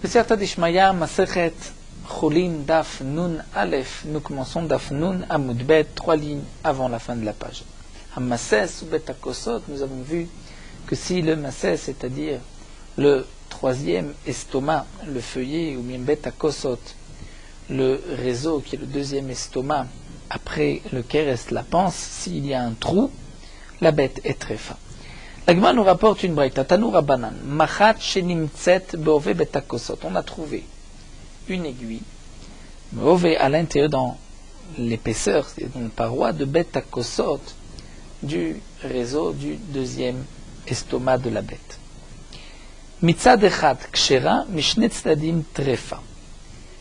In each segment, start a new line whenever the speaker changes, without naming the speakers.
B'Siyata Dishmaya, Masechet Cholin, Daf Nun Aleph. Nous commençons Daf Nun Amud Bet, 3 lignes avant la fin de la page. Hamases ou Bet Akosot, nous avons vu que si le Mases, c'est-à-dire le troisième estomac, le feuillet, ou bien Bet Akosot, le réseau qui est le deuxième estomac, après le Keres, la panse, s'il y a un trou, la bête est tréfa. La Gemara nous rapporte une braïta, Tanu Rabbanan, Machat Shenimtset Beove Bet Akosot. On a trouvé une aiguille, Beove à l'intérieur, dans l'épaisseur, c'est dans la paroi de Bet Akosot, du réseau du deuxième estomac de la bête. Mitzad Echad Kshera, Mishne Tzdadim Trefa.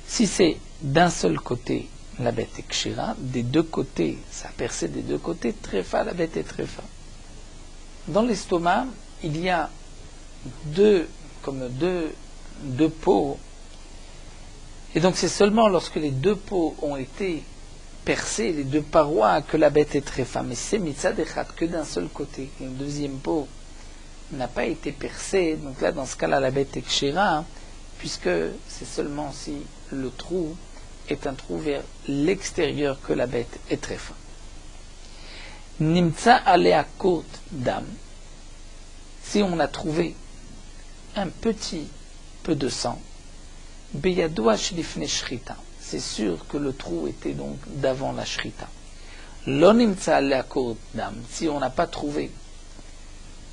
Si c'est d'un seul côté, la bête est kshira, des deux côtés, ça a percé des deux côtés, trefa, la bête est trefa. Dans l'estomac, il y a deux peaux, et donc c'est seulement lorsque les deux peaux ont été percées, les deux parois, que la bête est trefa. Mais c'est mitzad echad, que d'un seul côté, une deuxième peau n'a pas été percée, donc là, dans ce cas-là, la bête est kshira, puisque c'est seulement si le trou est un trou vers l'extérieur que la bête est très fin. Nimtsa alea kurt dam. Si on a trouvé un petit peu de sang, beyadoua shlifne shrita. C'est sûr que le trou était donc d'avant la shrita. Lo nimtsa alea kurt dam. Si on n'a pas trouvé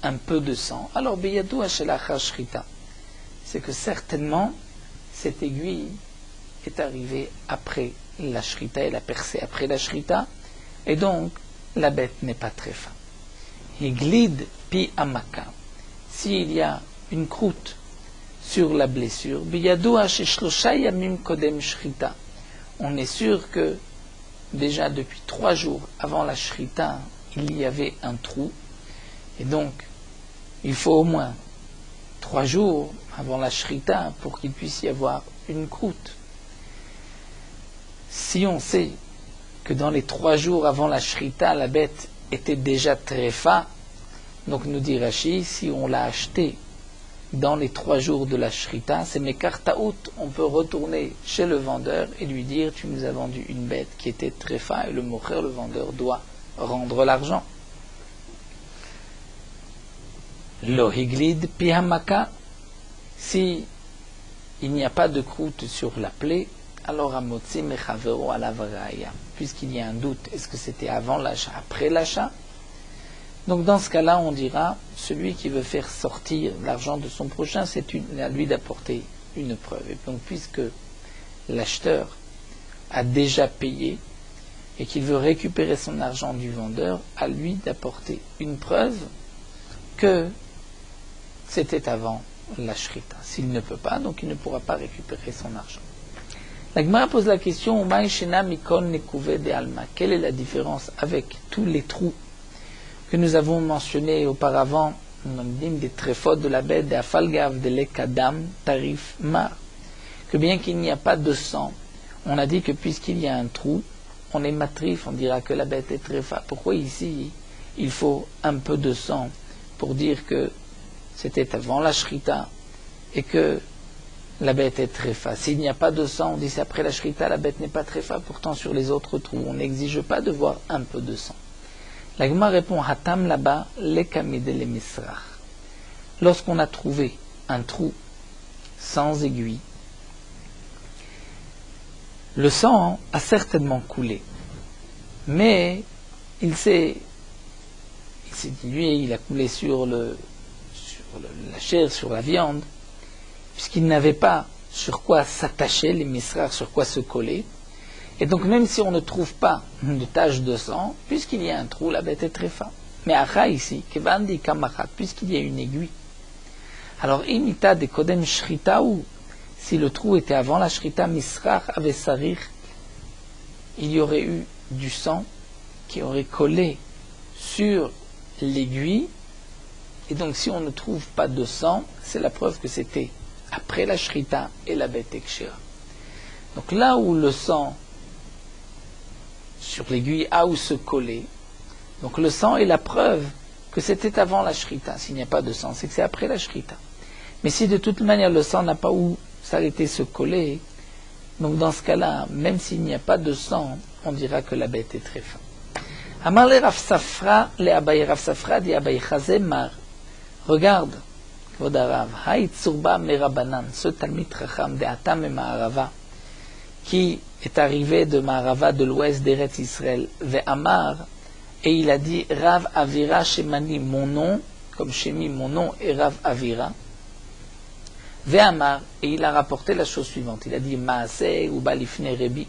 un peu de sang, alors beyadoua shelacha shrita. C'est que certainement cette aiguille est arrivée après la shrita, elle a percé après la shrita, et donc la bête n'est pas très fin. Higlid pi amaka. S'il y a une croûte sur la blessure, biyadoua sheshlosha yamim kodem shrita. On est sûr que déjà depuis 3 jours avant la shrita, il y avait un trou, et donc il faut au moins 3 jours avant la shrita pour qu'il puisse y avoir une croûte. Si on sait que dans les 3 jours avant la shrita, la bête était déjà tréfa, donc nous dit Rashi, si on l'a acheté dans les 3 jours de la shrita, c'est mekartaout, on peut retourner chez le vendeur et lui dire, tu nous as vendu une bête qui était tréfa, et le mocher, le vendeur, doit rendre l'argent. Lo higlid pi hamaka. Si il n'y a pas de croûte sur la plaie, alors amotzi mechavero alavaraya. Puisqu'il y a un doute, est-ce que c'était avant l'achat, après l'achat? Donc dans ce cas-là, on dira, celui qui veut faire sortir l'argent de son prochain, c'est à lui d'apporter une preuve. Et donc puisque l'acheteur a déjà payé et qu'il veut récupérer son argent du vendeur, à lui d'apporter une preuve que c'était avant la shrita. S'il ne peut pas, donc il ne pourra pas récupérer son argent. La Gemara pose la question, quelle est la différence avec tous les trous que nous avons mentionnés auparavant, des tréfotes de la bête, des afalgav, des lekadam, tarif, mar, que bien qu'il n'y a pas de sang, on a dit que puisqu'il y a un trou, on est matrif, on dira que la bête est tréfa. Pourquoi ici, il faut un peu de sang pour dire que c'était avant la shrita, et que la bête est tréfa. S'il n'y a pas de sang, on dit c'est après la shrita, la bête n'est pas tréfa. Pourtant, sur les autres trous, on n'exige pas de voir un peu de sang. La Gemara répond, Hatam là-bas, lekamide le misrach. Lorsqu'on a trouvé un trou sans aiguille, le sang a certainement coulé, mais il s'est dilué, il a coulé sur la chair, sur la viande, puisqu'il n'avait pas sur quoi s'attacher, les misrars, sur quoi se coller. Et donc même si on ne trouve pas de tache de sang, puisqu'il y a un trou, la bête est très fin. Mais acha ici, kevandi kamachat, puisqu'il y a une aiguille. Alors imita de kodem shrita, ou si le trou était avant la shrita, misrar avait sarir, il y aurait eu du sang qui aurait collé sur l'aiguille. Et donc si on ne trouve pas de sang, c'est la preuve que c'était après la shrita et la bête est kshira. Donc là où le sang sur l'aiguille a où se coller, donc le sang est la preuve que c'était avant la shrita. S'il n'y a pas de sang, c'est que c'est après la shrita. Mais si de toute manière le sang n'a pas où s'arrêter, se coller. Donc dans ce cas-là, même s'il n'y a pas de sang, on dira que la bête est très fin. Amar le Rav Safra, le Abaye Rav Safra, dit Abaye Chazemar. Regarde, Vodarav, Haït Surba Merabanan, ce Talmid Chacham de Atam et Maharava, qui est arrivé de Maharava de l'ouest d'Eretz Israël, Ve Amar, et il a dit Rav Avira Shemani, mon nom, comme Shemi, mon nom est Rav Avira. Ve Amar, et il a rapporté la chose suivante. Il a dit Maaseh ou Balifne Rebi.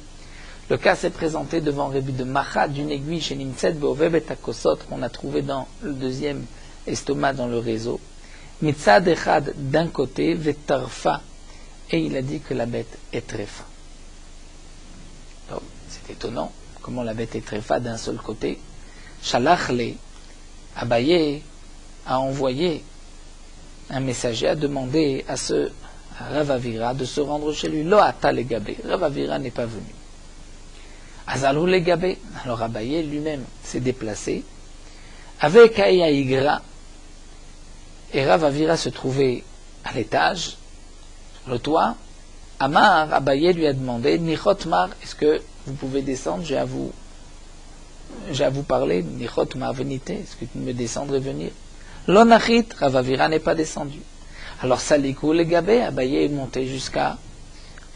Le cas s'est présenté devant Rebi de Macha, d'une aiguille chez Nimtset Beove Betakosot, qu'on a trouvé dans le deuxième estomac dans le réseau. Mitzad Echad d'un côté, Vetarfa, et il a dit que la bête est très fin. C'est étonnant, comment la bête est très fin d'un seul côté. Shalachle, Abaye, a envoyé un messager, a demandé à Rav Avira de se rendre chez lui. Lo ata le gabé, Rav Avira n'est pas venu. Azalou le gabé, alors Abaye lui-même s'est déplacé. Avec Ayaïgra, et Rav Avira se trouvait à l'étage, sur le toit. Amar, Abaye lui a demandé, Nichotmar, est-ce que vous pouvez descendre, j'ai à vous parler, Nichotmar, venite, est-ce que tu peux me descendre et venir? L'onachit, Rav Avira n'est pas descendu. Alors Salikou le gabé, Abaye est monté jusqu'à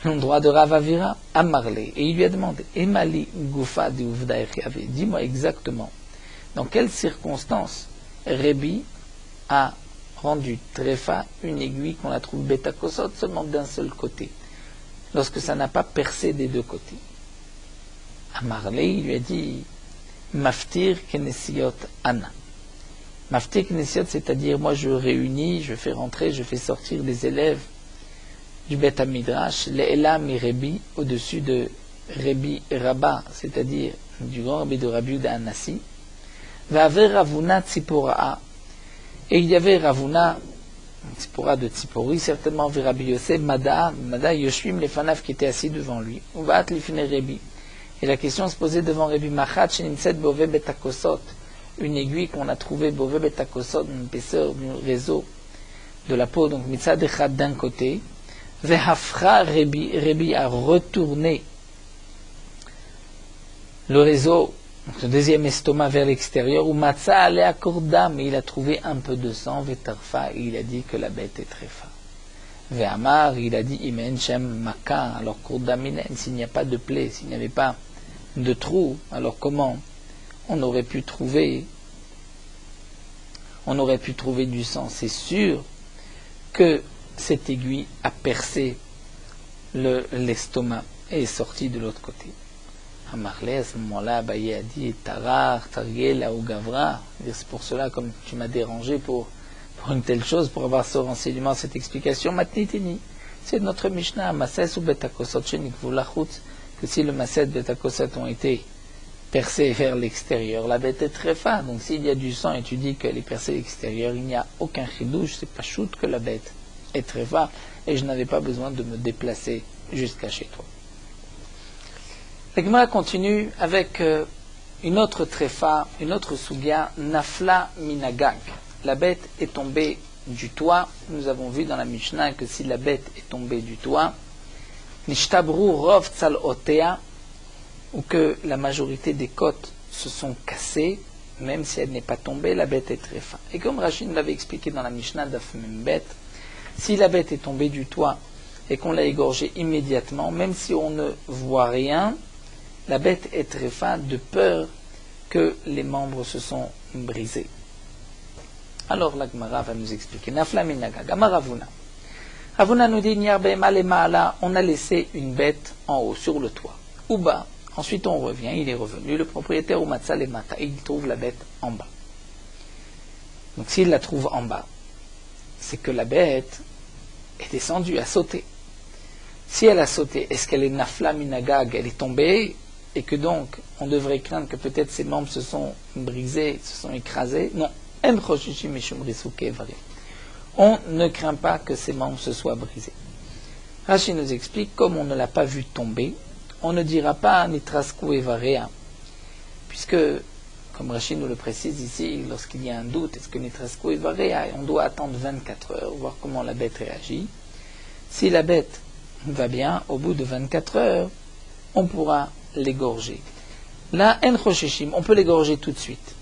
l'endroit de Rav Avira, Amarle, et il lui a demandé, Emali Goufa de Uvda Echiave, dis-moi exactement, dans quelles circonstances Rebi a rendu tréfa une aiguille qu'on la trouve Betakosot seulement d'un seul côté, lorsque ça n'a pas percé des deux côtés. Amarle, il lui a dit, Maftir Kenesiot Ana. Maftir Kenesiot, c'est-à-dire, moi je réunis, je fais rentrer, je fais sortir des élèves du Bet Midrash, les Elam et Rebi, au-dessus de Rebi Rabba, c'est-à-dire du grand Rabbi de Rabbi Yehuda Anassi, Va'aver Ravuna Tzipora'a, et il y avait Ravuna, Tzipora de Tzipori, certainement Rabbi Yosef, Mada Yoshvim Lefanav qui était assis devant lui, ou Va'at Lifne Rebi. Et la question se posait devant Rebi Machat, Shenimset Bove Betakosot, une aiguille qu'on a trouvée Bove Betakosot, une épaisseur du réseau de la peau, donc Mitzad Echad d'un côté, Vehafra Rebi a retourné le réseau, donc le deuxième estomac vers l'extérieur, où Matza allait à Kordam, et il a trouvé un peu de sang, Vetarfa, et il a dit que la bête est très fin. Ve'amar, il a dit Imen Shem Maka, alors Kordaminen, s'il n'y a pas de plaie, s'il n'y avait pas de trou, alors comment on aurait pu trouver du sang? C'est sûr que cette aiguille a percé l'estomac et est sortie de l'autre côté. Amarlé, à ce moment-là, Abaye a dit Tarar, Targela ou Gavra. C'est pour cela, comme tu m'as dérangé pour une telle chose, pour avoir ce renseignement, cette explication, Matnitini. C'est notre Mishnah, Mases ou Betakosot, Shenikvulachutz, que si le Maset Betakosot ont été percés vers l'extérieur, la bête est très fin. Donc s'il y a du sang et tu dis qu'elle est percée à l'extérieur, il n'y a aucun chidouche, c'est pas shoot que la bête est très fin, et je n'avais pas besoin de me déplacer jusqu'à chez toi. La Gemara continue avec une autre tréfa, une autre soubia, Nafla Minagag. La bête est tombée du toit. Nous avons vu dans la Mishnah que si la bête est tombée du toit, Nishtabru Rov Tzal Otea, ou que la majorité des côtes se sont cassées, même si elle n'est pas tombée, la bête est très fin. Et comme Rachid l'avait expliqué dans la Mishnah d'Af Membet, si la bête est tombée du toit et qu'on l'a égorgée immédiatement, même si on ne voit rien, la bête est très fin de peur que les membres se sont brisés. Alors la Gemara va nous expliquer. Nafla Minagag, Amaravuna. Ravuna nous dit, on a laissé une bête en haut, sur le toit. Ou bas. Ensuite on revient, il est revenu, le propriétaire ou Matzal et Mata, il trouve la bête en bas. Donc s'il la trouve en bas, c'est que la bête est descendue, a sauté. Si elle a sauté, est-ce qu'elle est Nafla Minagag, elle est tombée, et que donc on devrait craindre que peut-être ses membres se sont brisés, se sont écrasés? Non. On ne craint pas que ses membres se soient brisés. Rachid nous explique, comme on ne l'a pas vu tomber, on ne dira pas Nitrasku Evarea, puisque, comme Rachid nous le précise ici, lorsqu'il y a un doute, est-ce que Nitrasku Evarea, on doit attendre 24 heures, voir comment la bête réagit. Si la bête va bien, au bout de 24 heures, on pourra l'égorger. Là, en choshishim, on peut l'égorger tout de suite.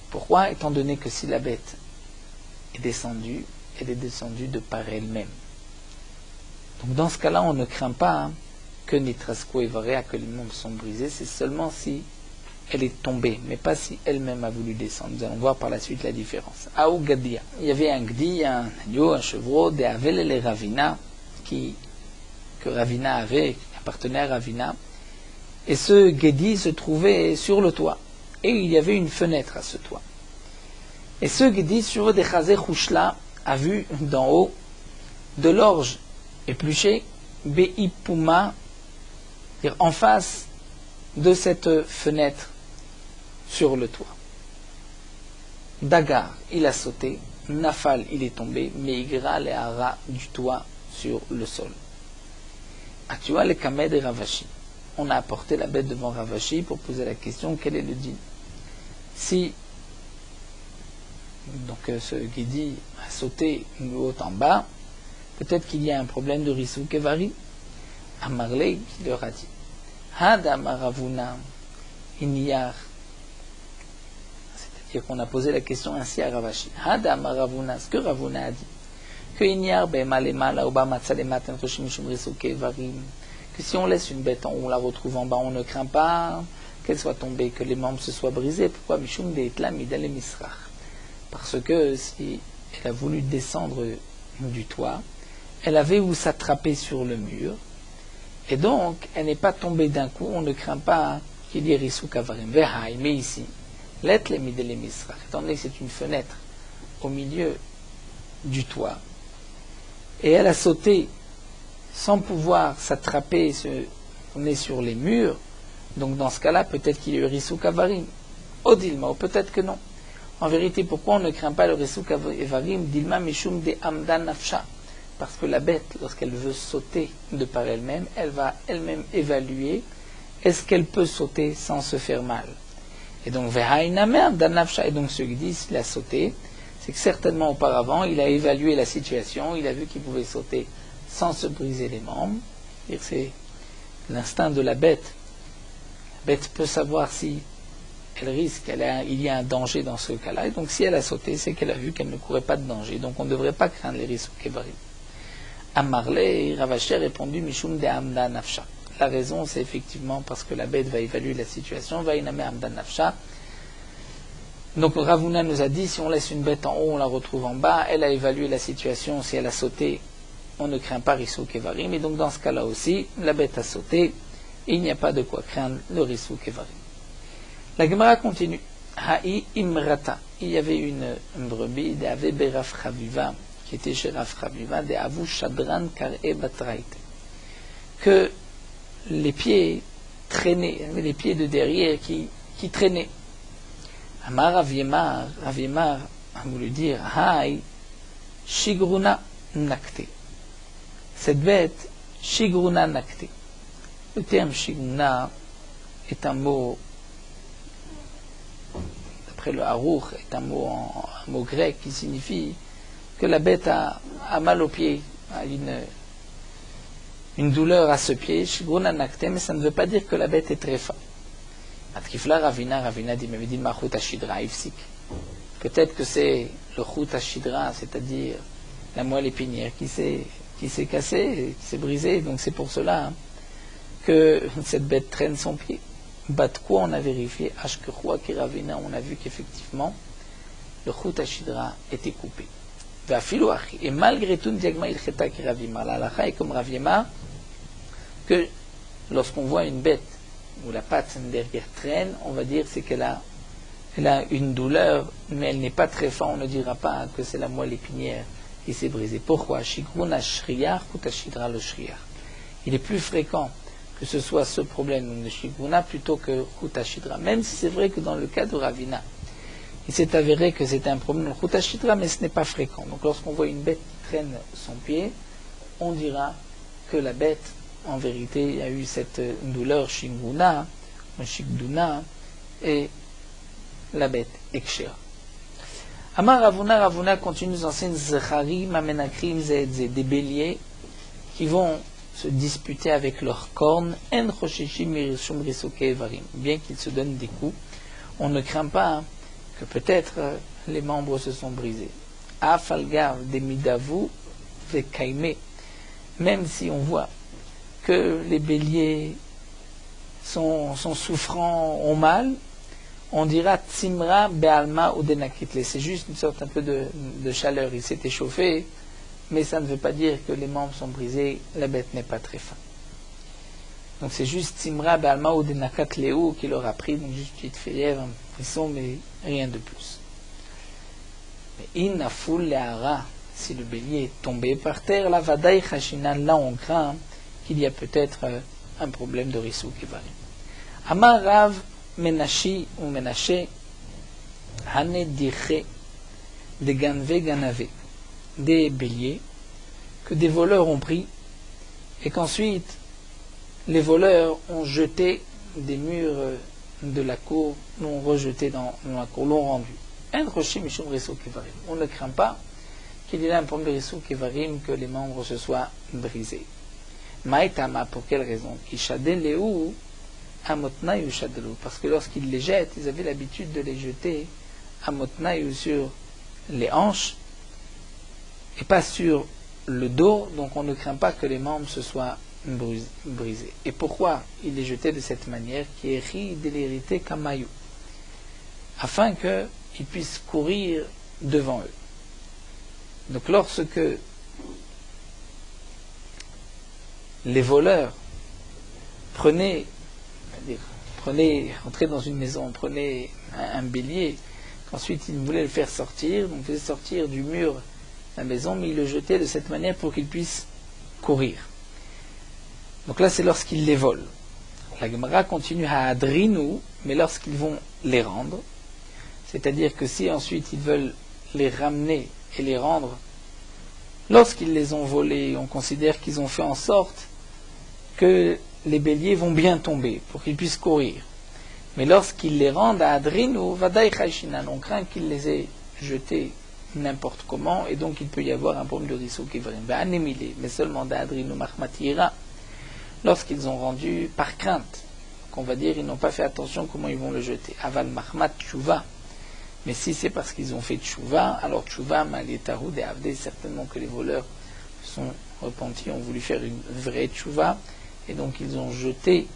Pourquoi? Étant donné que si la bête est descendue, elle est descendue de par elle-même. Donc dans ce cas-là, on ne craint pas que Nitrasko et Varea, que les membres sont brisés, c'est seulement si elle est tombée, mais pas si elle-même a voulu descendre. Nous allons voir par la suite la différence. Aou Gadia. Il y avait un Gdi, un agneau, un chevreau, des Avel et les Ravina, que Ravina avait, qui appartenait à Ravina. Et ce Gedi se trouvait sur le toit. Et il y avait une fenêtre à ce toit. Et ce Gedi, sur des Chazé Chouchla, a vu d'en haut de l'orge épluchée, Beipuma, c'est-à-dire en face de cette fenêtre sur le toit. Dagar, il a sauté, Nafal, il est tombé, Meigra, les haras du toit sur le sol. Atua, les Kamed et Ravashi. On a apporté la bête devant Ravashi pour poser la question, quel est le din? Si donc ce Guidi a sauté de haut en bas, peut-être qu'il y a un problème de Rissou Kevari. Amarley qui leur a dit Hada Maravuna Inyar. C'est-à-dire qu'on a posé la question ainsi à Ravashi. Hada Maravuna, ce que Ravuna a dit, que Inyar Be'malema Oba Matzalemat Entoshim Shum Rissou Kevari, que si on laisse une bête en haut, on la retrouve en bas, on ne craint pas qu'elle soit tombée, que les membres se soient brisés. Pourquoi Mishum Deitla Midale Misrach? Parce que si elle a voulu descendre du toit, elle avait où s'attraper sur le mur, et donc elle n'est pas tombée d'un coup, on ne craint pas qu'il y ait Rissou Kavarim. Vehaï, mais ici, let le Midale Misrach, étant donné que c'est une fenêtre au milieu du toit, et elle a sauté sans pouvoir s'attraper, on est sur les murs, donc dans ce cas-là, peut-être qu'il y a eu Rissou Kavarim. Odilma, ou peut-être que non. En vérité, pourquoi on ne craint pas le Rissou Kavarim? Dilma Mishum de Amdan Nafsha. Parce que la bête, lorsqu'elle veut sauter de par elle-même, elle va elle-même évaluer est-ce qu'elle peut sauter sans se faire mal. Et donc, Vehainame Amdan Nafsha. Et donc, ce qui dit, s'il a sauté, c'est que certainement auparavant, il a évalué la situation, il a vu qu'il pouvait sauter sans se briser les membres. C'est l'instinct de la bête. La bête peut savoir si elle risque, il y a un danger dans ce cas-là. Et donc si elle a sauté, c'est qu'elle a vu qu'elle ne courait pas de danger. Donc on ne devrait pas craindre les risques Kevarim. Amarley, Ravashi a répondu Mishum de Amda Nafsha. La raison, c'est effectivement parce que la bête va évaluer la situation, va iname Amda Nafsha. Donc Ravuna nous a dit, si on laisse une bête en haut, on la retrouve en bas. Elle a évalué la situation, si elle a sauté, on ne craint pas Rissou Kevarim. Et donc dans ce cas-là aussi, la bête a sauté, et il n'y a pas de quoi craindre le Rissou Kevarim. La Gemara continue. Ha'i imrata. Il y avait une brebis d'Ave Beraf Chaviva, qui était chez Raf Chaviva, de Avu Shadran Kar'e Batraite. Que les pieds traînaient, les pieds de derrière qui traînaient. Amar Raviemar a voulu dire Ha'i Shigruna Nakte. Cette bête, Shigruna Nakte. Le terme Shigruna est un mot, d'après le Harouch, est un mot grec qui signifie que la bête a mal au pied, a une douleur à ce pied, Shigruna Nakte, mais ça ne veut pas dire que la bête est très forte. Atkifla Ravina dit, mais dit ma chut hashidra ifsik. Peut-être que c'est le chut hashidra, c'est-à-dire la moelle épinière qui s'est cassée, qui s'est brisée, donc c'est pour cela que cette bête traîne son pied. Batkwa, on a vérifié, Ashkechua Kiravina, on a vu qu'effectivement le chut hashidra était coupé. Et malgré tout, Diagma Ilcheta Kiravima, la halakha est comme Raviema, que lorsqu'on voit une bête où la patte derrière traîne, on va dire c'est qu'elle a une douleur, mais elle n'est pas très forte, on ne dira pas que c'est la moelle épinière qui s'est brisée. Pourquoi? Shigruna Shriyar, Kutashidra le Shriyar. Il est plus fréquent que ce soit ce problème de Shigruna plutôt que Kutashidra, même si c'est vrai que dans le cas de Ravina, il s'est avéré que c'est un problème de Kutashidra, mais ce n'est pas fréquent. Donc lorsqu'on voit une bête qui traîne son pied, on dira que la bête, en vérité, il y a eu cette douleur Shiguna, et la bête Ekshera. Amar Ravuna continue nous enseigne Zechari, Mamenakrim, des béliers qui vont se disputer avec leurs cornes, bien qu'ils se donnent des coups, on ne craint pas que peut-être les membres se sont brisés. Même si on voit que les béliers sont souffrants, ont mal, on dira Tsimra Be'alma ou Denakitle. C'est juste une sorte un peu de chaleur. Il s'est échauffé, mais ça ne veut pas dire que les membres sont brisés, la bête n'est pas très faim. Donc c'est juste Tsimra Be'alma ou Denakitle qui leur a pris, donc juste une petite fièvre, un frisson, mais rien de plus. Mais Inaful Le'ara, si le bélier est tombé par terre, la Vadaï Chashinan, là on craint qu'il y a peut-être un problème de Rissou qui varie. Amar Rav Menashi ou Menaché, Hane Diché, des Ganve Ganave, des béliers que des voleurs ont pris et qu'ensuite les voleurs ont jeté des murs de la cour, l'ont rejeté dans la cour, l'ont rendu. On ne craint pas qu'il y ait un problème de Rissou Kevarim, que les membres se soient brisés. Maïtama, pour quelle raison? Parce que lorsqu'ils les jettent, ils avaient l'habitude de les jeter à Motnaï sur les hanches et pas sur le dos, donc on ne craint pas que les membres se soient brisés. Et pourquoi ils les jetaient de cette manière? Qui est ri de l'hérité Kamayou, afin qu'ils puissent courir devant eux. Donc lorsque les voleurs rentraient dans une maison, prenaient un bélier, qu'ensuite ils voulaient le faire sortir, donc ils faisaient sortir du mur de la maison, mais ils le jetaient de cette manière pour qu'ils puissent courir. Donc là c'est lorsqu'ils les volent. La Gemara continue à adrinu, mais lorsqu'ils vont les rendre, c'est-à-dire que si ensuite ils veulent les ramener et les rendre, lorsqu'ils les ont volés, on considère qu'ils ont fait en sorte que les béliers vont bien tomber pour qu'ils puissent courir. Mais lorsqu'ils les rendent à Adrinu, Vadaï Chayshinan, on craint qu'ils les aient jetés n'importe comment, et donc il peut y avoir un problème de Rissou Kivrim. Mais seulement d'Adrinu Mahmatira, lorsqu'ils ont rendu par crainte, qu'on va dire ils n'ont pas fait attention comment ils vont le jeter. Aval Mahmat Tshuva. Mais si c'est parce qu'ils ont fait Tshuva, alors Tshuva, Malietarou, de Avdé, certainement que les voleurs sont repentis, ont voulu faire une vraie Tshuva, et donc ils ont jeté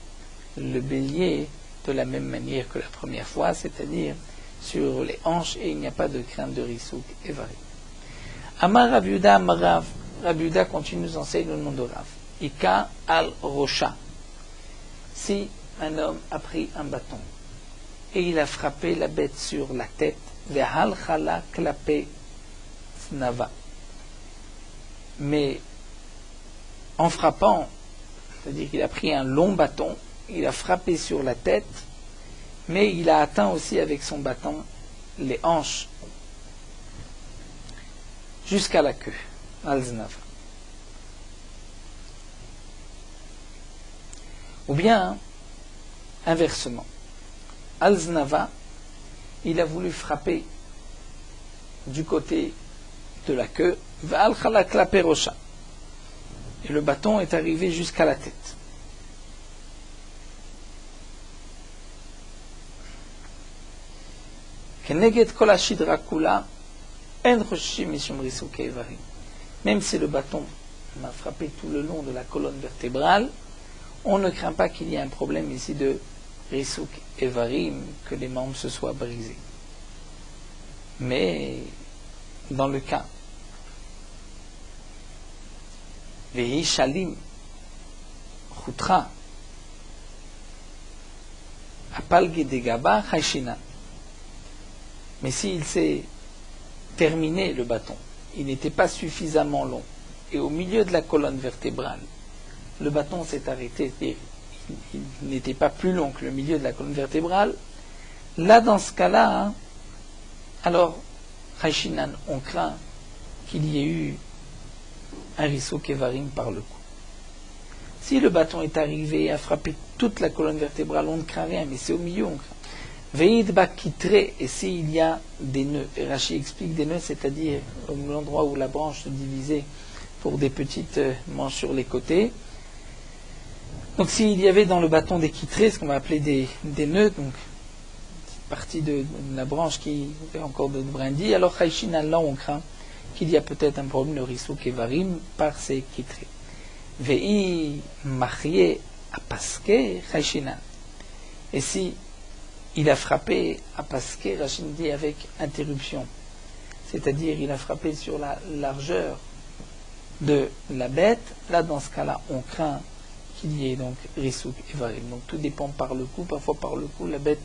le bélier de la même manière que la première fois, c'est-à-dire sur les hanches, et il n'y a pas de crainte de Rissouk et Vari. Amar Rav Yuda, Amarav, Rav Yuda continue nous enseigne le nom de Rav. Ika al Rocha. Si un homme a pris un bâton et il a frappé la bête sur la tête, Vehal Chala Klape Snava. Mais en frappant, c'est-à-dire qu'il a pris un long bâton, il a frappé sur la tête, mais il a atteint aussi avec son bâton les hanches jusqu'à la queue, al-Znava. Ou bien, inversement, al-Znava, il a voulu frapper du côté de la queue, Va'al-Chala Klape Rocha. Et le bâton est arrivé jusqu'à la tête. Même si le bâton m'a frappé tout le long de la colonne vertébrale, on ne craint pas qu'il y ait un problème ici de Rissouk et Varim, que les membres se soient brisés. Mais dans le cas Vehi Shalim Chutra Apalge de Gaba Chashina. Mais s'il s'est terminé le bâton, il n'était pas suffisamment long, et au milieu de la colonne vertébrale, le bâton s'est arrêté, il n'était pas plus long que le milieu de la colonne vertébrale, là dans ce cas-là, alors Chashinan, on craint qu'il y ait eu un Rissou Kevarim par le coup. Si le bâton est arrivé à frapper toute la colonne vertébrale, on ne craint rien, mais c'est au milieu, on craint. Veid bakitre, et s'il y a des nœuds, et Rashi explique des nœuds, c'est-à-dire l'endroit où la branche se divisait pour des petites manches sur les côtés, Donc s'il y avait dans le bâton des quitrés, ce qu'on va appeler des nœuds, donc partie de la branche qui fait encore de brindilles, alors Chaïchina, là on craint qu'il y a peut-être un problème de Risouk et Varim par ces quitrés. Vei marié à Pasquet, Chaïchina. Et si il a frappé à Pasquet, Rachid dit avec interruption, c'est-à-dire il a frappé sur la largeur de la bête, là dans ce cas-là on craint qu'il y ait donc Risouk et Varim. Donc tout dépend par le coup, parfois par le coup la bête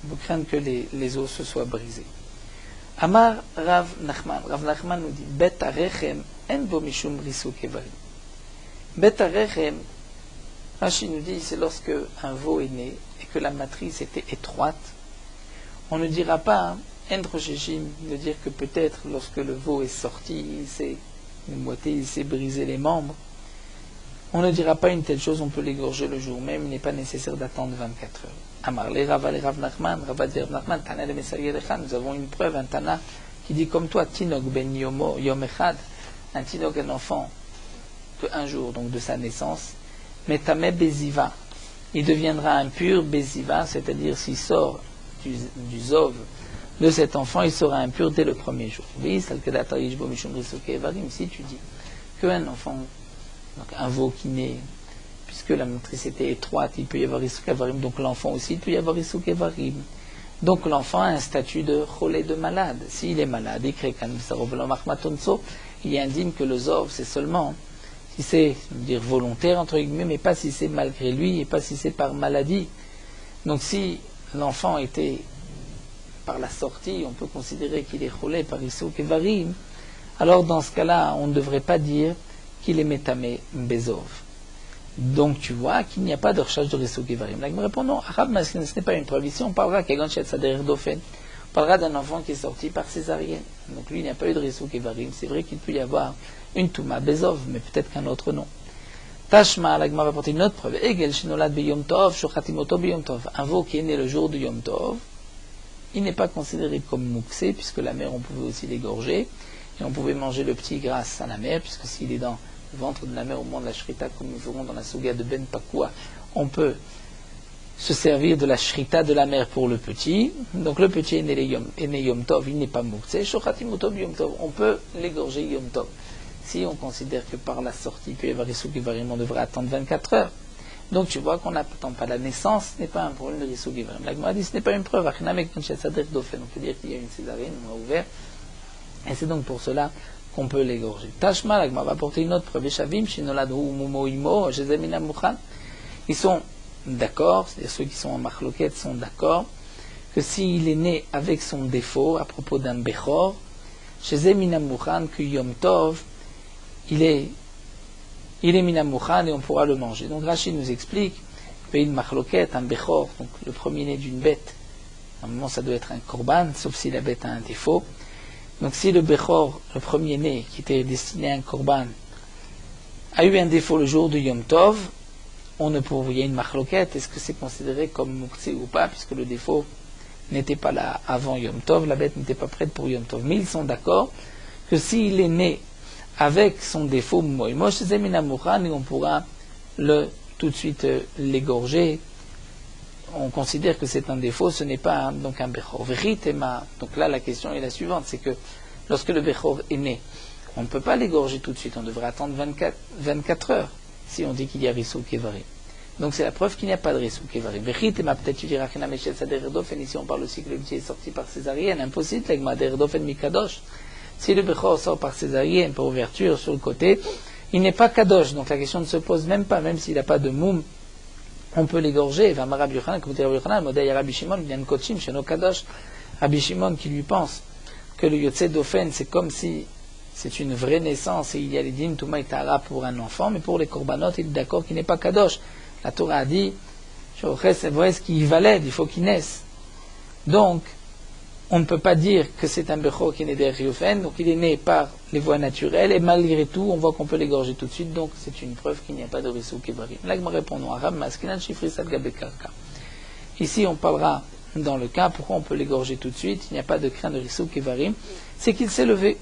on peut craindre que les os se soient brisés. Amar Rav Nachman nous dit Bet Arechem en bo mishum Risouk et Varim. Bet Arechem, Rachid nous dit c'est lorsque un veau est né et que la matrice était étroite. On ne dira pas en rosheshim, de dire que peut-être lorsque le veau est sorti, il s'est brisé les membres. On ne dira pas une telle chose, on peut l'égorger le jour même, il n'est pas nécessaire d'attendre 24 heures. Amar le Rava le Rav Nachman, Rava dit Rav Nachman, Tana le Messayer Lecha, nous avons une preuve, un Tana, qui dit comme toi, Tinok ben Yom Echad, un Tinok, un enfant de un jour, donc de sa naissance, Metame Beziva, il deviendra impur Beziva, c'est-à-dire s'il sort du Zov de cet enfant, il sera impur dès le premier jour. Oui, si tu dis qu'un enfant, donc un veau qui naît, puisque la matrice était étroite, il peut y avoir Risouk et Varim, donc l'enfant aussi, il peut y avoir Risouk et Varim. Donc l'enfant a un statut de cholé, de malade. S'il est malade, il est indigne que le zov, c'est seulement, si c'est dire volontaire, entre guillemets, mais pas si c'est malgré lui, et pas si c'est par maladie. Donc si l'enfant était par la sortie, on peut considérer qu'il est cholé par Risouk et Varim, alors dans ce cas-là, on ne devrait pas dire qu'il est métamé bezov. Donc tu vois qu'il n'y a pas de recherche de Risouk et Varim. Là, il me répond non, Arab Maskin, ce n'est pas une preuve. Ici, on parlera on parlera d'un enfant qui est sorti par césarienne. Donc lui, il n'y a pas eu de Risouk et Varim. C'est vrai qu'il peut y avoir une Touma bezov, mais peut-être qu'un autre nom. Tashma, l'agma va apporter une autre preuve. Egel shinolad be Yom Tov, shochatimoto be Yom Tov. Un veau qui est né le jour de Yom Tov, il n'est pas considéré comme mouxé, puisque la mère, on pouvait aussi l'égorger. Et on pouvait manger le petit grâce à la mère, puisque s'il est dans le ventre de la mère au moment de la shrita, comme nous verrons dans la souga de Ben Pakua, on peut se servir de la shrita de la mère pour le petit. Donc le petit est né Yom Tov, il n'est pas mouxé. Shochatimotov Yom Tov, on peut l'égorger Yom Tov. Si on considère que par la sortie, il peut y avoir Risouk et Varim, on devrait attendre 24 heures. Donc tu vois qu'on n'attend pas la naissance, ce n'est pas un problème de Risouk et Varim. La Gemara dit ce n'est pas une preuve. On peut dire qu'il y a une césarienne, on a ouvert. Et c'est donc pour cela qu'on peut l'égorger. Tashma, l'agma va apporter une autre preuve. Ils sont d'accord, c'est-à-dire ceux qui sont en marloquette sont d'accord, que s'il est né avec son défaut, à propos d'un bechor, chez Minamouchan, que Yom Tov, il est Minamouchan et on pourra le manger. Donc Rachid nous explique qu'une marloquette, un bechor, donc le premier-né d'une bête, normalement ça doit être un korban, sauf si la bête a un défaut. Donc si le Bechor, le premier-né, qui était destiné à un korban, a eu un défaut le jour de Yom Tov, on ne peut, il y a une marloquette, est-ce que c'est considéré comme mouxé ou pas, puisque le défaut n'était pas là avant Yom Tov, la bête n'était pas prête pour Yom Tov. Mais ils sont d'accord que s'il est né avec son défaut, et on pourra tout de suite l'égorger. On considère que c'est un défaut, ce n'est pas donc un Bechor. Donc là, la question est la suivante, c'est que lorsque le Bechor est né, on ne peut pas l'égorger tout de suite, on devrait attendre 24 heures, si on dit qu'il y a Risouk et Varim. Donc c'est la preuve qu'il n'y a pas de Risouk et Varim. Peut-être tu diras ici on parle aussi que le petit est sorti par césarienne, impossible, mikadosh. Si le Bechor sort par césarienne, par ouverture sur le côté, il n'est pas kadosh, donc la question ne se pose même pas, même s'il n'a pas de moum, on peut l'égorger. Rabbi Shimon vient de Kochim chez nos Kadosh. Rabbi Shimon qui lui pense que le Yotze d'Ofen, c'est comme si c'est une vraie naissance et il y a les din Touma et Tahara pour un enfant, mais pour les Korbanot, il est d'accord qu'il n'est pas Kadosh. La Torah a dit, ce qu'il valait, il faut qu'il naisse. Donc, on ne peut pas dire que c'est un Bechor qui est né d'Eriofen, donc il est né par les voies naturelles, et malgré tout, on voit qu'on peut l'égorger tout de suite, donc c'est une preuve qu'il n'y a pas de Risouk et Varim. Là, me répondons à Rab Maskinan Shifrisat Gabekarka. Ici, on parlera dans le cas pourquoi on peut l'égorger tout de suite, il n'y a pas de crainte de Risouk et Varim, c'est qu'il s'est levé.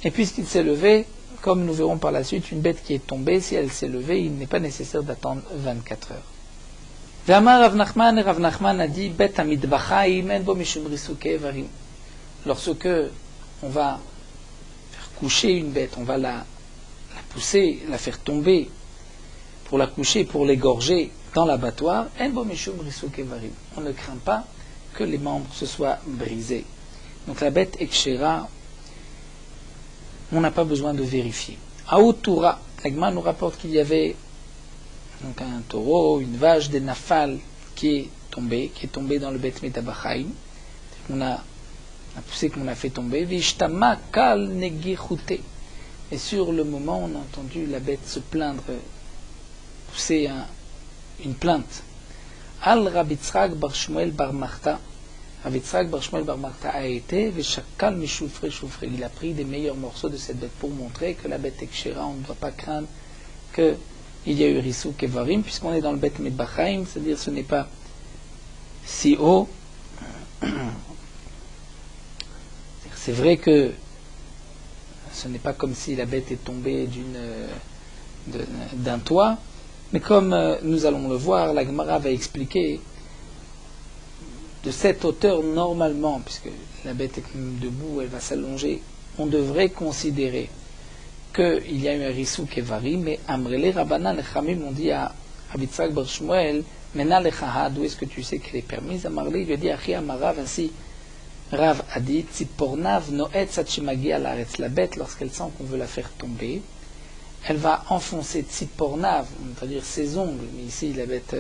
Et puisqu'il s'est levé, comme nous verrons par la suite, une bête qui est tombée, si elle s'est levée, il n'est pas nécessaire d'attendre 24 heures. Ve'amar Rav Nachman, et Rav Nachman a dit, Bet hamidbachaim en bo mishum risuke varim. Lorsque on va faire coucher une bête, on va la pousser, la faire tomber, pour la coucher, pour l'égorger dans l'abattoir, en bo mishum risuke varim. On ne craint pas que les membres se soient brisés. Donc la bête ekshera, on n'a pas besoin de vérifier. Aoutoura, l'Agma nous rapporte qu'il y avait donc un taureau, une vache, des nafal qui est tombé dans le Bet Metabachaim. On a poussé qu'on a fait tomber. Vishtama kal negichute. Et sur le moment, on a entendu la bête se plaindre, pousser une plainte. Al Rabitzrak bar Shmuel bar Marta. Rabitzrak bar Shmuel bar Marta a été, Veshakal mishufre shufre. Il a pris des meilleurs morceaux de cette bête pour montrer que la bête ekshera, on ne doit pas craindre qu'il y a eu Risuk et Varim, puisqu'on est dans le Bet Medbachaim, c'est-à-dire ce n'est pas si haut. C'est vrai que ce n'est pas comme si la bête est tombée d'un toit, mais comme nous allons le voir, la Gemara va expliquer de cette hauteur normalement, puisque la bête est debout, elle va s'allonger, on devrait considérer qu'il y a eu un Risuk et Varim, mais Amrele Rabbanan et Chamim ont dit à Abitzak bar Shmuel, Mena lechaha, d'où est-ce que tu sais qu'elle est permise? Amarle, il lui a dit, Achi Amarav, ainsi Rav a dit, Tzipornav noet satchimagi alaretz, la bête, lorsqu'elle sent qu'on veut la faire tomber, elle va enfoncer Tzipornav, c'est-à-dire ses ongles, mais ici la bête,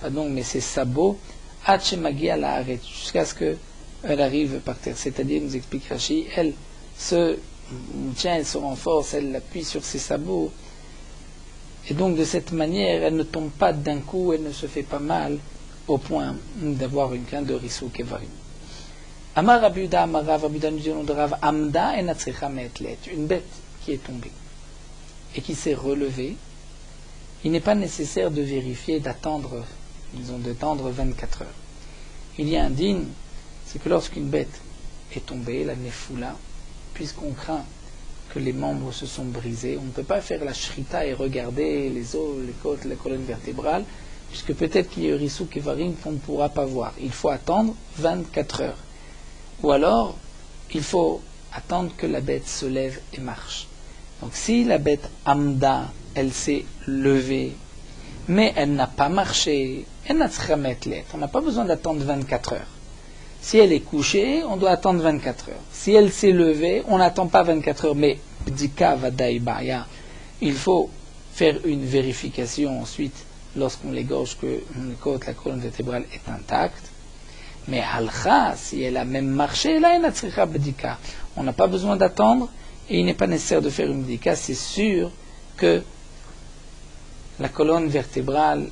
pas d'ongles, mais ses sabots, Hatchemagi alaretz, jusqu'à ce qu'elle arrive par terre. C'est-à-dire, nous explique Rashi, elle se tient, elle se renforce, elle appuie sur ses sabots, et donc de cette manière, elle ne tombe pas d'un coup, elle ne se fait pas mal, au point d'avoir une crainte de Risuk et Varim. Amar Abuda, Amarav, Abuda nous dit de Rav, Amda et Natsricha Meetlet, une bête qui est tombée et qui s'est relevée, il n'est pas nécessaire de vérifier, d'attendre 24 heures. Il y a un digne, c'est que lorsqu'une bête est tombée, la nefoula, puisqu'on craint que les membres se sont brisés, on ne peut pas faire la shrita et regarder les os, les côtes, la colonne vertébrale, puisque peut-être qu'il y a eu Risuk et Varim qu'on ne pourra pas voir. Il faut attendre 24 heures. Ou alors, il faut attendre que la bête se lève et marche. Donc si la bête Amda, elle s'est levée, mais elle n'a pas marché, elle n'a on n'a pas besoin d'attendre 24 heures. Si elle est couchée, on doit attendre 24 heures. Si elle s'est levée, on n'attend pas 24 heures, mais Bdika Vadaï Baya, il faut faire une vérification ensuite, lorsqu'on l'égorge, que la colonne vertébrale est intacte. Mais Halcha, si elle a même marché, là, elle n'a tzricha bdika. On n'a pas besoin d'attendre, et il n'est pas nécessaire de faire une bdika, c'est sûr que la colonne vertébrale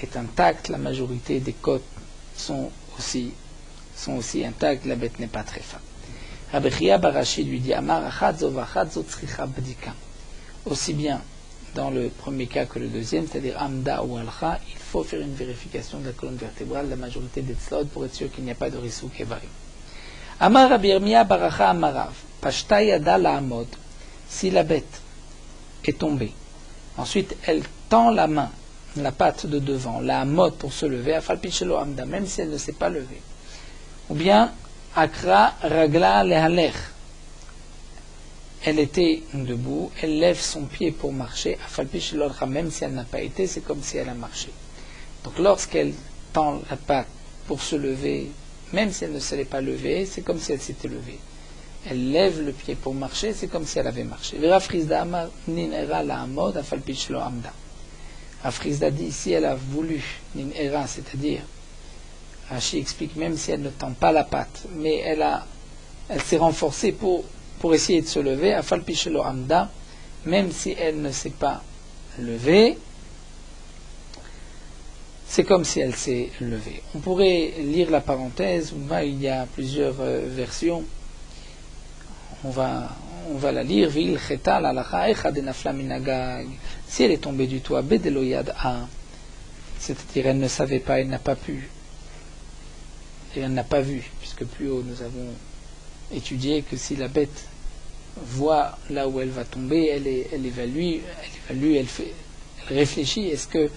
est intacte, la majorité des côtes sont aussi intactes, la bête n'est pas très femme. Rabbi Chia bar Rashi lui dit, Amar achadzo vachadzo tzricha bdika. Aussi bien dans le premier cas que le deuxième, c'est-à-dire Amda ou Alcha, il faut faire une vérification de la colonne vertébrale, la majorité des tzlot, pour être sûr qu'il n'y a pas de Risuk et Varim. Amar Rabbi Yirmiyah baracha Amarav, Pashta yada la'amod, si la bête est tombée, ensuite elle tend la main, la patte de devant, la'amod pour se lever, afalpi shelo Amda, même si elle ne s'est pas levée. Ou bien, Akra ragla lehalech, elle était debout, elle lève son pied pour marcher, même si elle n'a pas été, c'est comme si elle a marché. Donc lorsqu'elle tend la patte pour se lever, même si elle ne s'est pas levée, c'est comme si elle s'était levée. Elle lève le pied pour marcher, c'est comme si elle avait marché. Rafrizda dit, si elle a voulu, ninera, c'est-à-dire, Rashi explique, même si elle ne tend pas la patte, mais elle s'est renforcée pour essayer de se lever, afal pichelo amda, même si elle ne s'est pas levée, c'est comme si elle s'est levée. On pourrait lire la parenthèse, il y a plusieurs versions, on va la lire, si elle est tombée du toit, bedeloyad a, c'est-à-dire elle ne savait pas, elle n'a pas pu, et elle n'a pas vu, puisque plus haut nous avons étudié que si la bête voit là où elle va tomber, elle évalue, elle réfléchit, est-ce que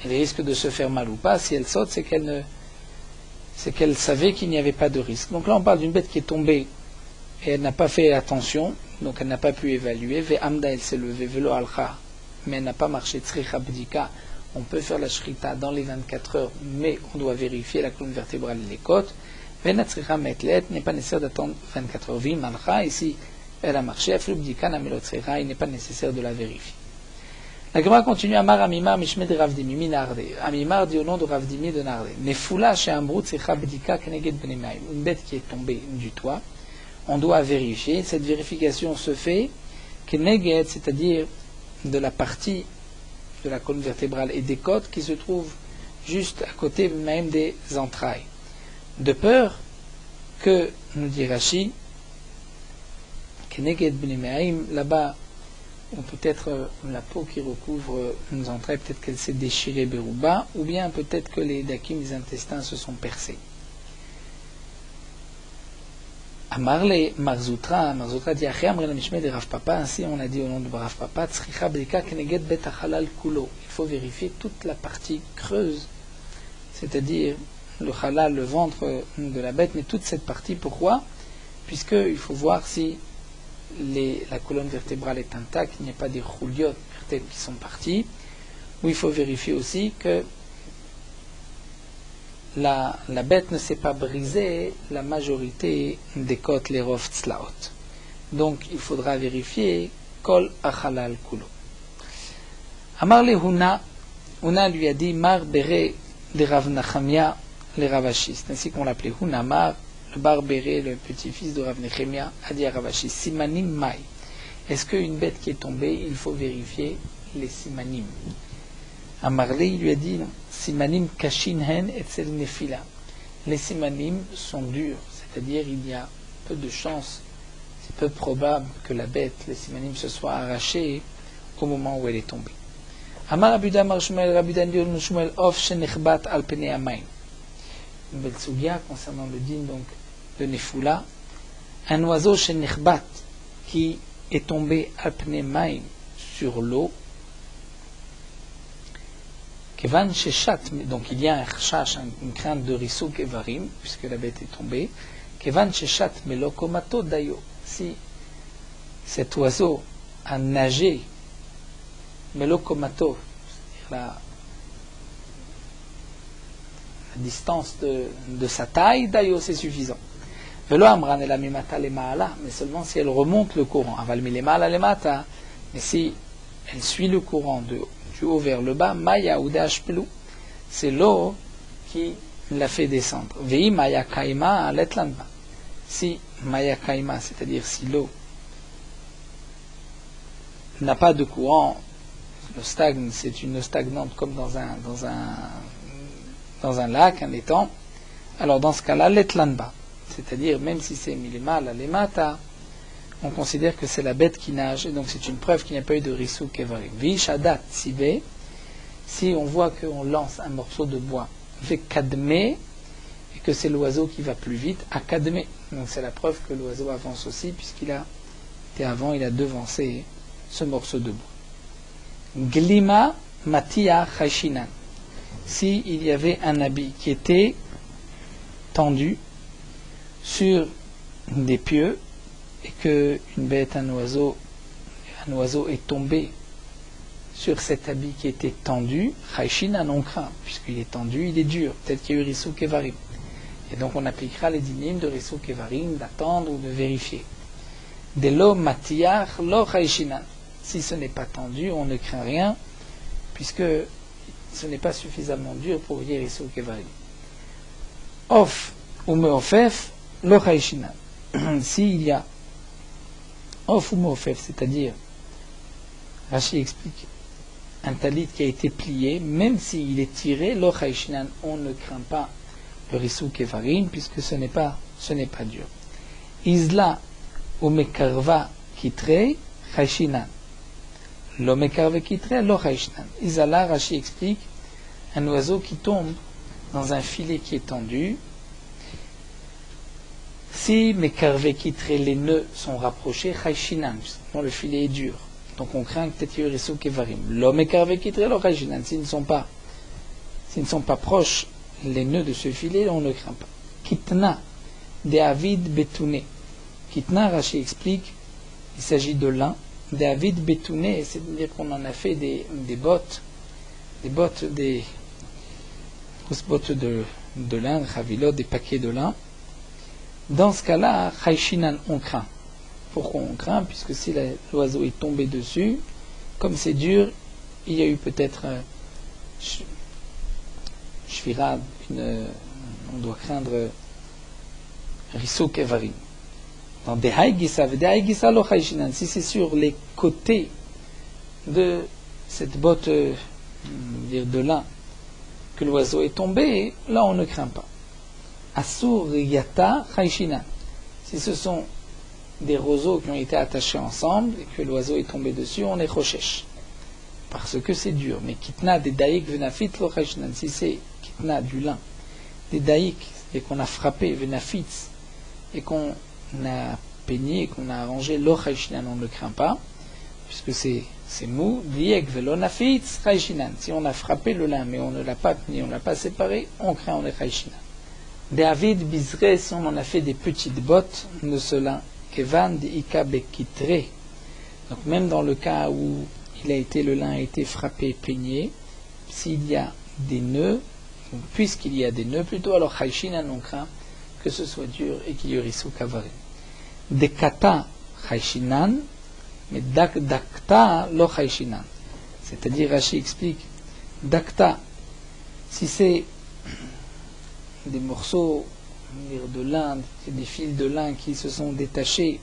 elle risque de se faire mal ou pas. Si elle saute, c'est qu'elle savait qu'il n'y avait pas de risque. Donc là, on parle d'une bête qui est tombée et elle n'a pas fait attention, donc elle n'a pas pu évaluer. Ve'amda, elle s'est levée, velo alcha, mais elle n'a pas marché. Tzricha bdika, on peut faire la shrita dans les 24 heures, mais on doit vérifier la colonne vertébrale et les côtes. Ve'na tzricha metlet, n'est pas nécessaire d'attendre 24 heures. Vim alcha, ici, elle a marché. Aflu bdika namelo tzricha, il n'est pas nécessaire de la vérifier. La Gemara continue, Amar Amimar Mishme de Ravdimi Minarde. Amimar dit au nom de Ravdimi de Narde. Nefula chez Ambrut Secha Bedika Keneged Benemaim. Une bête qui est tombée du toit, on doit vérifier. Cette vérification se fait Keneged, c'est-à-dire de la partie de la colonne vertébrale et des côtes qui se trouvent juste à côté même des entrailles. De peur que, nous dit Rashi, Keneged Benemaim, là-bas, ou peut-être la peau qui recouvre nos entrailles, peut-être qu'elle s'est déchirée berouba, ou bien peut-être que les dakim, les intestins, se sont percés. Amarle Marzoutra dit Achei Amre la Mishme de Rav Papa, ainsi on a dit au nom de Rav Papa, Tzricha Bdika Keneged Bet Halal Kulo. Il faut vérifier toute la partie creuse, c'est-à-dire le halal, le ventre de la bête, mais toute cette partie. Pourquoi? Puisqu'il faut voir si la colonne vertébrale est intacte, il n'y a pas des rouillottes vertébrales qui sont parties, où il faut vérifier aussi que la bête ne s'est pas brisée la majorité des côtes, les rof tzlaot. Donc il faudra vérifier kol achalal kulo. Amar le Huna lui a dit Mar bere de Rav Nachamia le Ravashiste, ainsi qu'on l'appelait Huna. Mar, le Barbéré, le petit-fils de Rav Nechemia, a dit à Ravashi, Simanim Mai. Est-ce qu'une bête qui est tombée, il faut vérifier les Simanim? Amarlé, il lui a dit, non. Simanim Kashinhen etzel Nefila. Les Simanim sont durs, c'est-à-dire il y a peu de chances, c'est peu probable que la bête, les Simanim, se soit arrachée au moment où elle est tombée. Amar Abuda Mar Shmuel, Rabudan Dion Shmuel, Of Shenichbat al Pene Amain. Une belle sougia concernant le din donc de Nefula, un oiseau chez Nechbat qui est tombé à Pnemaim sur l'eau, Kevan Shechat, donc il y a un chash, une crainte de Rissouk Evarim, puisque la bête est tombée, Kevan Shechat Melokomato Dayo, si cet oiseau a nagé, Melokomato, c'est-à-dire la distance de sa taille, d'ailleurs c'est suffisant. Mais seulement si elle remonte le courant. Mais si elle suit le courant du haut vers le bas, c'est l'eau qui l'a fait descendre. Si Maya Kaima, c'est-à-dire si l'eau n'a pas de courant, l'eau stagne, c'est une eau stagnante comme dans un lac, un étang, alors dans ce cas-là, l'etlanba, c'est-à-dire même si c'est milima, la lemata, on considère que c'est la bête qui nage, et donc c'est une preuve qu'il n'y a pas eu de risou kevarim. Vishadat sibe, si on voit qu'on lance un morceau de bois, fait kadmé, et que c'est l'oiseau qui va plus vite, à kadmé, donc c'est la preuve que l'oiseau avance aussi, puisqu'il a été avant, il a devancé ce morceau de bois. Glima matia chashinan. Si il y avait un habit qui était tendu sur des pieux et que une bête, un oiseau est tombé sur cet habit qui était tendu, chayshinan on craint, puisqu'il est tendu, il est dur, peut-être qu'il y a eu Rissou Kevarim. Et donc on appliquera les dynimes de Rissou Kevarim, d'attendre ou de vérifier. De lo matiyach lo chayshinan. Si ce n'est pas tendu, on ne craint rien, puisque ce n'est pas suffisamment dur pour dire Rissou Kevarim. Of ou meofef lo chayshinan. S'il y a of ou meofef, c'est-à-dire, Rashi explique, un talit qui a été plié, même s'il est tiré, lo chayshinan, on ne craint pas le Rissou Kevarim, puisque ce n'est pas dur. Isla ou mekarva kitre chayshinan. Lo mekarva kitre lo chayshinan. Isala, Rashi explique, un oiseau qui tombe dans un filet qui est tendu, Si Mekarve Kitré, les nœuds sont rapprochés, Chayshinan, justement le filet est dur. Donc on craint que peut-être Yurisu Kevarim. Lo Mekarve Kitré, lo Chayshinan. S'ils ne sont pas proches, les nœuds de ce filet, on ne craint pas. Kitna, de Avid Betouné. Kitna, Rashi explique, il s'agit de lin. De Avid Betouné, c'est-à-dire qu'on en a fait des bottes, des grosses bottes de lin, Chavilot, des paquets de lin. Dans ce cas-là, Chayshinan, on craint. Pourquoi on craint? Puisque si l'oiseau est tombé dessus, comme c'est dur, il y a eu peut-être shvira, on doit craindre Risso Kevarim. Dans Dehaï Gisa lo Chayshinan, si c'est sur les côtés de cette botte de lin que l'oiseau est tombé, là on ne craint pas. Asur Yata Chayshinan. Si ce sont des roseaux qui ont été attachés ensemble et que l'oiseau est tombé dessus, on est Choshesh. Parce que c'est dur. Mais Kitna des Daïk Venafit lo Chayshinan. Si c'est Kitna du lin, des Daïk, et qu'on a frappé Venafit, et qu'on a peigné, qu'on a arrangé lo Chayshinan, on ne le craint pas, puisque c'est mou. Diek Velonafit Chayshinan. Si on a frappé le lin, mais on ne l'a pas peigné, on ne l'a pas séparé, on craint, on est Chayshinan. David Bizre, si on en a fait des petites bottes de cela, Kevan de Ika Bekitre. Donc même dans le cas où le lin a été frappé, peigné, s'il y a des nœuds, puisqu'il y a des nœuds plutôt, alors Chayshinan on craint que ce soit dur et qu'il y ait Risu Kavarim. Dekata Chayshinan, mais Dakta lo Chayshinan. C'est-à-dire, Rashi explique, Dakta, si c'est des morceaux de lin, des fils de lin qui se sont détachés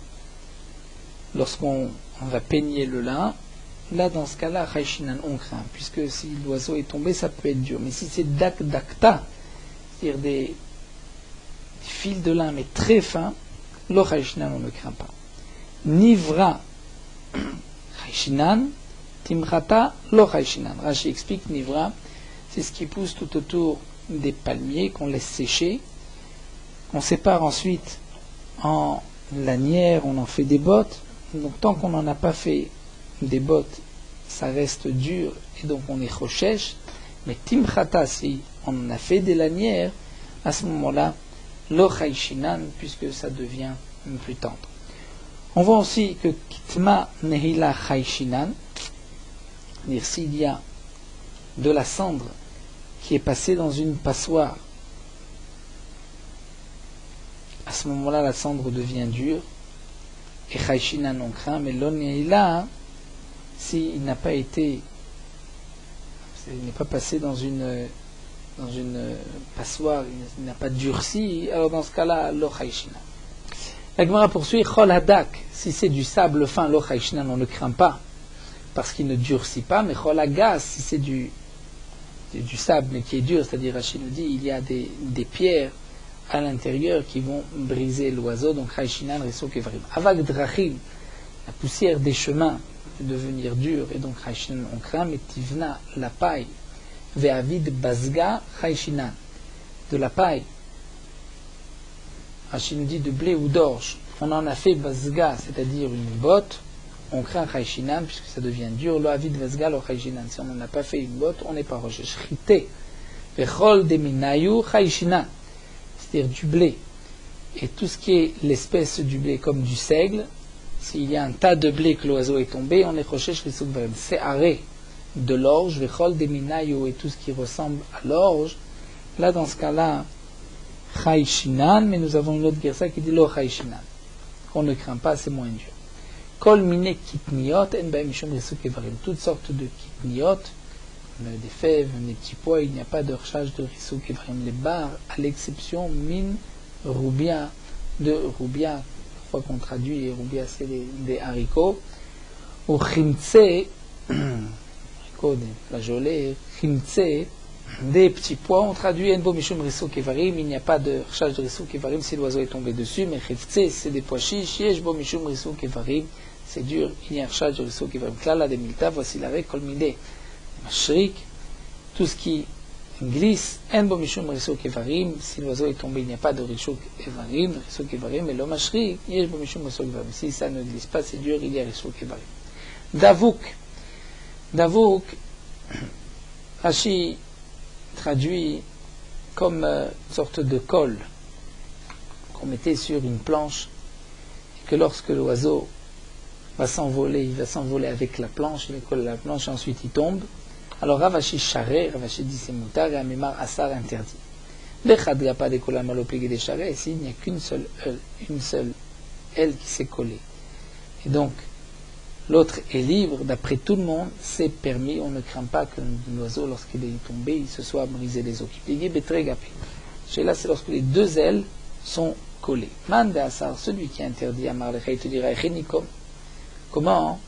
lorsqu'on va peigner le lin, là dans ce cas-là, Chayshinan, on craint, puisque si l'oiseau est tombé, ça peut être dur. Mais si c'est dakta, c'est-à-dire des fils de lin mais très fins, lo Chayshinan, on ne craint pas. Nivra Chayshinan, timrata lo Chayshinan. Rashi explique Nivra, c'est ce qui pousse tout autour des palmiers qu'on laisse sécher, qu'on sépare ensuite en lanières, on en fait des bottes. Donc tant qu'on n'en a pas fait des bottes, ça reste dur et donc on est choshesh. Mais timchata, si on en a fait des lanières, à ce moment-là, lo Chayshinan, puisque ça devient plus tendre. On voit aussi que kitma nehila Chayshinan, c'est-à-dire s'il y a de la cendre qui est passé dans une passoire, à ce moment-là la cendre devient dure et Chayshinan on craint, mais l'oneila, s'il n'a pas été, il n'est pas passé dans une passoire, il n'a pas durci, alors dans ce cas-là, lo Chayshinan. La Gemara poursuit, chol hadak, si c'est du sable fin, lo Chayshinan on ne craint pas, parce qu'il ne durcit pas, mais chol hagas, si c'est du sable mais qui est dur, c'est-à-dire Rachid nous dit il y a des pierres à l'intérieur qui vont briser l'oiseau, donc Chayshinan Risso Kevarim. Avak drachim, la poussière des chemins peut devenir dure et donc Chayshinan on craint, mais tivna, la paille, ve'avid bazga Chayshinan, de la paille, Rachid nous dit de blé ou d'orge, on en a fait bazga, c'est-à-dire une botte, on craint Chayshinan puisque ça devient dur. Lo avid vesga lo Chayshinan. Si on n'en a pas fait une botte, on n'est pas roche. Shrité. Vechol de minayu Chayshinan. C'est-à-dire du blé. Et tout ce qui est l'espèce du blé comme du seigle, s'il y a un tas de blé que l'oiseau est tombé, on est roché chez les c'est arrêt de l'orge. Vechol de minayu et tout ce qui ressemble à l'orge. Là, dans ce cas-là, Chayshinan, mais nous avons une autre guerre qui dit lo Chayshinan. On ne craint pas, c'est moins dur. Kol mine kitniot, en baim mishum risu kevarim. Toutes sortes de kitniot, des fèves, des petits pois, il n'y a pas de rechage de risu kevarim. Les barres, à l'exception min rubia, de rubia, parfois qu'on traduit, et rubia c'est des haricots, ou chimtse, haricots, des flageolets, chimtse, des petits pois, on traduit en baim mishum risu kevarim, il n'y a pas de rechage de risu kevarim si l'oiseau est tombé dessus, mais chimtse c'est des pois chiches, yesh baim mishum risu kevarim. C'est dur, il y a un rechage de Risso Kevarim. Klala de Milta, voici l'arrêt, Kolmide, Mashrik, tout ce qui glisse, en bo mishum risuk evarim, si l'oiseau est tombé, il n'y a pas de risuk evarim, mais l'homme ashri, yesh bo mishum risuk evarim. Si ça ne glisse pas, c'est dur, il y a risuk evarim. Davouk, Rashi traduit comme une sorte de colle qu'on mettait sur une planche, et que lorsque l'oiseau va s'envoler, il va s'envoler avec la planche, il colle la planche, et ensuite il tombe. Alors Ravashi charré, Ravashi dit c'est moutar, et Amimar Assar interdit. Bechad gapa de kolam alopligé des charrés, ici il n'y a qu'une seule aile qui s'est collée. Et donc, l'autre est libre, d'après tout le monde, c'est permis, on ne craint pas que l'oiseau, lorsqu'il est tombé, il se soit brisé les os. Pligé betre gapé. Chez là, c'est lorsque les deux ailes sont collées. Man de Assar, celui qui interdit à Marlecha, il te dira, comment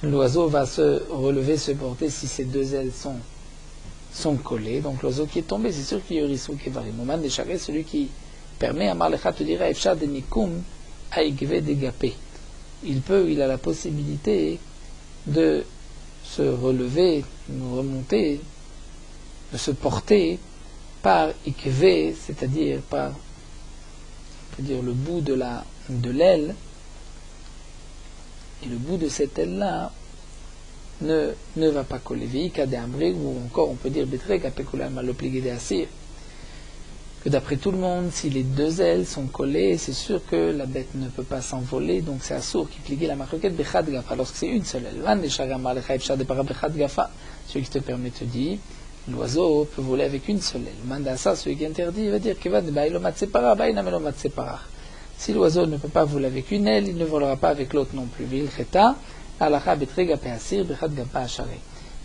l'oiseau va se relever, se porter si ces deux ailes sont collées. Donc l'oiseau qui est tombé, c'est sûr qu'il y a risou qui varie. Moment de charré, celui qui permet à Marlecha te dira Efshad de Nikum Aigve de Gapé. Il a la possibilité de se relever, de remonter, de se porter par Ikve, c'est-à-dire par le bout de l'aile. Et le bout de cette aile-là ne va pas coller. Ou encore, on peut dire que d'après tout le monde, si les deux ailes sont collées, c'est sûr que la bête ne peut pas s'envoler, donc c'est assour qui pligue la marquette bechad gafa, lorsque c'est une seule aile. Celui qui te permet de te dire, l'oiseau peut voler avec une seule aile. Mandasa, celui qui interdit, il va dire si l'oiseau ne peut pas voler avec une aile, il ne volera pas avec l'autre non plus.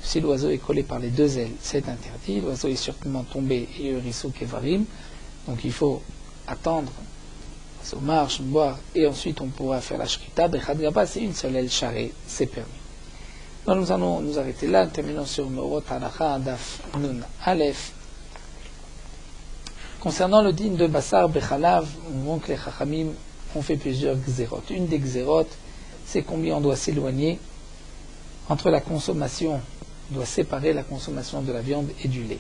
Si l'oiseau est collé par les deux ailes, c'est interdit. L'oiseau est certainement tombé et risou kevarim. Donc il faut attendre, l'oiseau marche, boire, et ensuite on pourra faire la shrita. C'est une seule aile charrée, c'est permis. Donc nous allons nous arrêter là. Terminons sur Meorot Halacha Daf Nun Aleph. Concernant le din de Bassar Bechalav, on voit que les Chachamim ont fait plusieurs xérot. Une des xérot, c'est combien on doit s'éloigner entre la consommation, on doit séparer la consommation de la viande et du lait.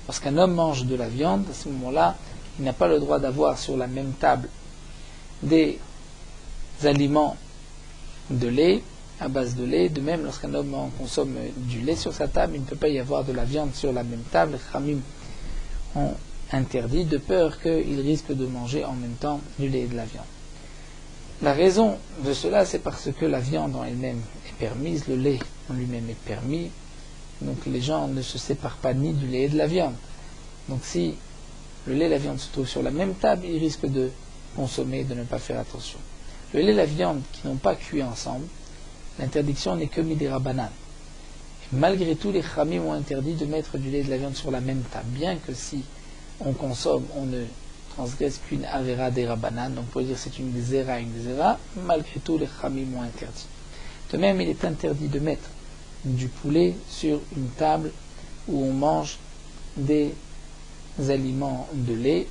Lorsqu'un homme mange de la viande, à ce moment-là, il n'a pas le droit d'avoir sur la même table des aliments de lait, à base de lait. De même, lorsqu'un homme consomme du lait sur sa table, il ne peut pas y avoir de la viande sur la même table. Les Chachamim ont interdit, de peur qu'il risque de manger en même temps du lait et de la viande. La raison de cela, c'est parce que la viande en elle-même est permise, le lait en lui-même est permis, donc les gens ne se séparent pas ni du lait et de la viande. Donc si le lait et la viande se trouvent sur la même table, ils risquent de consommer, de ne pas faire attention. Le lait et la viande qui n'ont pas cuit ensemble, l'interdiction n'est que midera banane. Malgré tout, les Chachamim ont interdit de mettre du lait et de la viande sur la même table, bien que si on consomme, on ne transgresse qu'une avera des rabanan, donc on peut dire c'est une xéra, malgré tout les Chachamim ont interdit. De même, il est interdit de mettre du poulet sur une table où on mange des aliments de lait.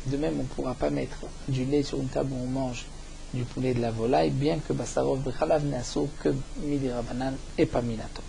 De même, on ne pourra pas mettre du lait sur une table où on mange du poulet et de la volaille, bien que Bassarov Bechalav n'est assour que midi rabanan et pas minato.